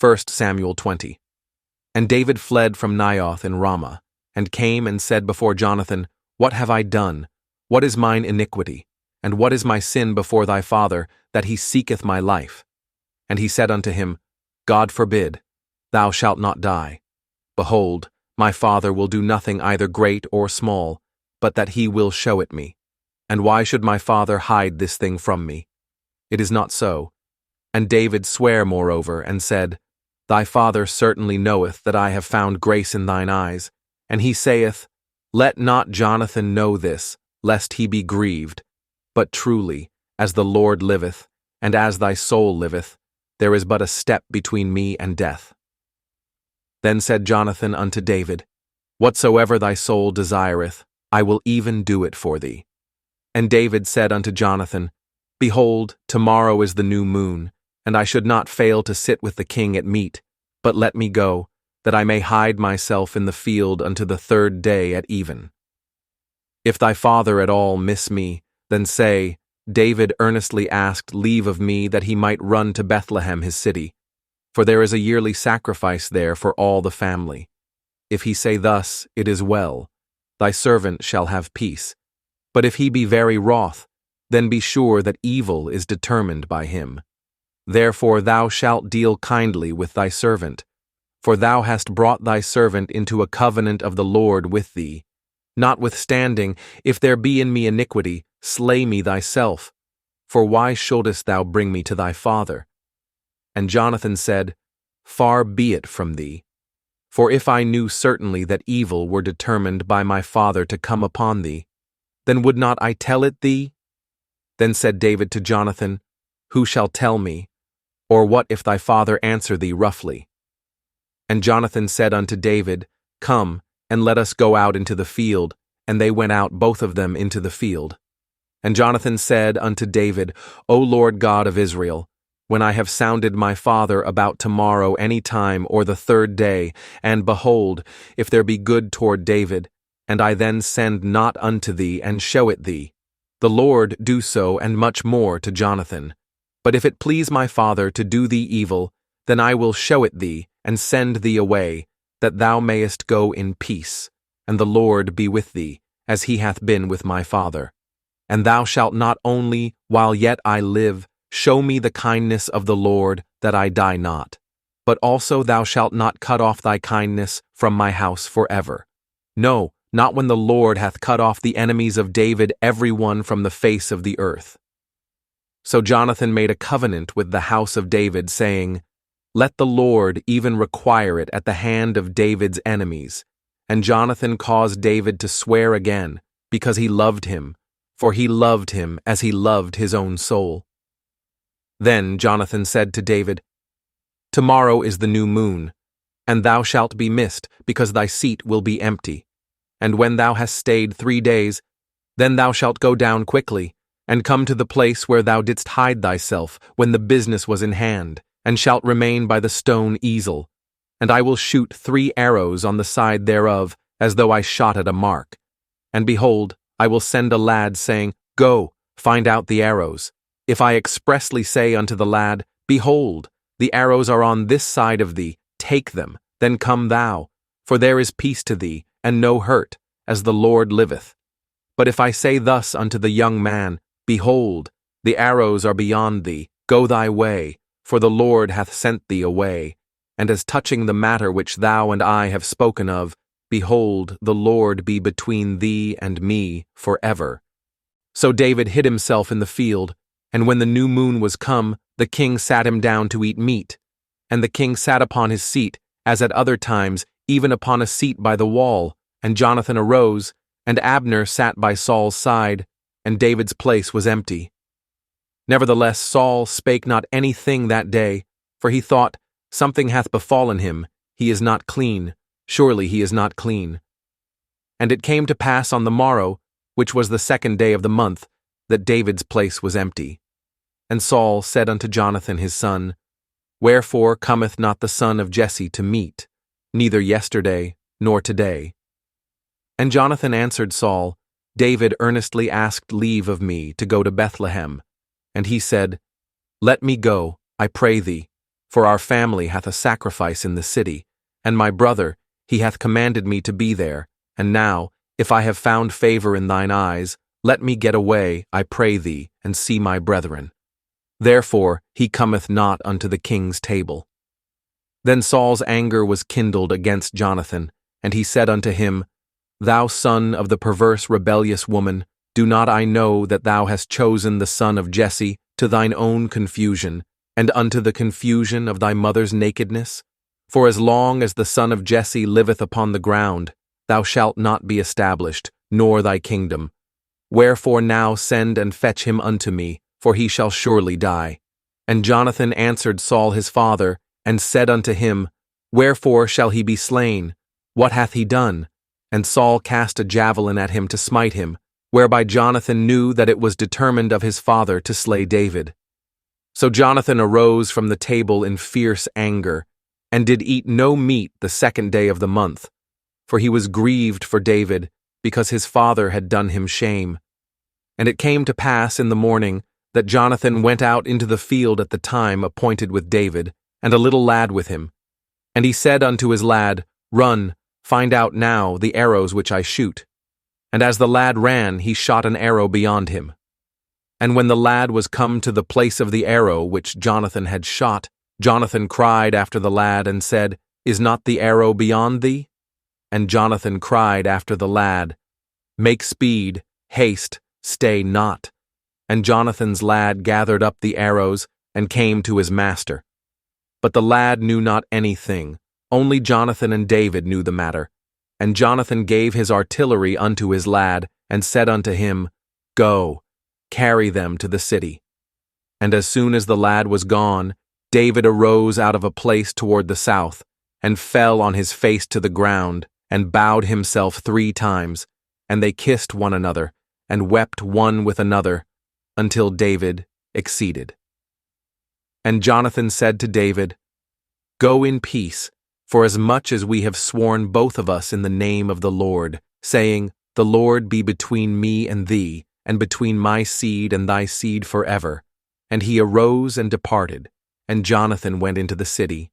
1 Samuel 20. And David fled from Naioth in Ramah, and came and said before Jonathan, What have I done? What is mine iniquity? And what is my sin before thy father, that he seeketh my life? And he said unto him, God forbid, thou shalt not die. Behold, my father will do nothing either great or small, but that he will show it me. And why should my father hide this thing from me? It is not so. And David sware moreover, and said, Thy father certainly knoweth that I have found grace in thine eyes. And he saith, Let not Jonathan know this, lest he be grieved. But truly, as the Lord liveth, and as thy soul liveth, there is but a step between me and death. Then said Jonathan unto David, Whatsoever thy soul desireth, I will even do it for thee. And David said unto Jonathan, Behold, tomorrow is the new moon, and I should not fail to sit with the king at meat, but let me go, that I may hide myself in the field unto the 3rd day at even. If thy father at all miss me, then say, David earnestly asked leave of me that he might run to Bethlehem his city, for there is a yearly sacrifice there for all the family. If he say thus, It is well, thy servant shall have peace. But if he be very wroth, then be sure that evil is determined by him. Therefore thou shalt deal kindly with thy servant, for thou hast brought thy servant into a covenant of the Lord with thee. Notwithstanding, if there be in me iniquity, slay me thyself, for why shouldest thou bring me to thy father? And Jonathan said, Far be it from thee. For if I knew certainly that evil were determined by my father to come upon thee, then would not I tell it thee? Then said David to Jonathan, Who shall tell me? Or what if thy father answer thee roughly? And Jonathan said unto David, Come, and let us go out into the field. And they went out both of them into the field. And Jonathan said unto David, O Lord God of Israel, when I have sounded my father about tomorrow any time or the 3rd day, and behold, if there be good toward David, and I then send not unto thee and show it thee, the Lord do so and much more to Jonathan. But if it please my father to do thee evil, then I will show it thee and send thee away, that thou mayest go in peace, and the Lord be with thee, as he hath been with my father. And thou shalt not only, while yet I live, show me the kindness of the Lord, that I die not, but also thou shalt not cut off thy kindness from my house forever. No, not when the Lord hath cut off the enemies of David every one from the face of the earth. So Jonathan made a covenant with the house of David, saying, Let the Lord even require it at the hand of David's enemies. And Jonathan caused David to swear again, because he loved him, for he loved him as he loved his own soul. Then Jonathan said to David, Tomorrow is the new moon, and thou shalt be missed, because thy seat will be empty. And when thou hast stayed 3 days, then thou shalt go down quickly, and come to the place where thou didst hide thyself when the business was in hand, and shalt remain by the stone easel. And I will shoot 3 arrows on the side thereof, as though I shot at a mark. And behold, I will send a lad, saying, Go, find out the arrows. If I expressly say unto the lad, Behold, the arrows are on this side of thee, take them, then come thou, for there is peace to thee, and no hurt, as the Lord liveth. But if I say thus unto the young man, Behold, the arrows are beyond thee, go thy way, for the Lord hath sent thee away. And as touching the matter which thou and I have spoken of, behold, the Lord be between thee and me forever. So David hid himself in the field, and when the new moon was come, the king sat him down to eat meat. And the king sat upon his seat, as at other times, even upon a seat by the wall. And Jonathan arose, and Abner sat by Saul's side, and David's place was empty. Nevertheless Saul spake not anything that day, for he thought, Something hath befallen him, he is not clean, surely he is not clean. And it came to pass on the morrow, which was the 2nd day of the month, that David's place was empty. And Saul said unto Jonathan his son, Wherefore cometh not the son of Jesse to meat, neither yesterday nor today? And Jonathan answered Saul, David earnestly asked leave of me to go to Bethlehem. And he said, Let me go, I pray thee, for our family hath a sacrifice in the city, and my brother, he hath commanded me to be there. And now, if I have found favor in thine eyes, let me get away, I pray thee, and see my brethren. Therefore he cometh not unto the king's table. Then Saul's anger was kindled against Jonathan, and he said unto him, Thou son of the perverse rebellious woman, do not I know that thou hast chosen the son of Jesse to thine own confusion, and unto the confusion of thy mother's nakedness? For as long as the son of Jesse liveth upon the ground, thou shalt not be established, nor thy kingdom. Wherefore now send and fetch him unto me, for he shall surely die. And Jonathan answered Saul his father, and said unto him, Wherefore shall he be slain? What hath he done? And Saul cast a javelin at him to smite him, whereby Jonathan knew that it was determined of his father to slay David. So Jonathan arose from the table in fierce anger, and did eat no meat the 2nd day of the month, for he was grieved for David, because his father had done him shame. And it came to pass in the morning that Jonathan went out into the field at the time appointed with David, and a little lad with him. And he said unto his lad, Run, find out now the arrows which I shoot. And as the lad ran, he shot an arrow beyond him. And when the lad was come to the place of the arrow which Jonathan had shot, Jonathan cried after the lad and said, Is not the arrow beyond thee? And Jonathan cried after the lad, Make speed, haste, stay not. And Jonathan's lad gathered up the arrows and came to his master. But the lad knew not anything, only Jonathan and David knew the matter. And Jonathan gave his artillery unto his lad, and said unto him, Go, carry them to the city. And as soon as the lad was gone, David arose out of a place toward the south, and fell on his face to the ground, and bowed himself 3 times, and they kissed one another, and wept one with another, until David exceeded. And Jonathan said to David, Go in peace, for as much as we have sworn both of us in the name of the Lord, saying, The Lord be between me and thee, and between my seed and thy seed forever. And he arose and departed, and Jonathan went into the city.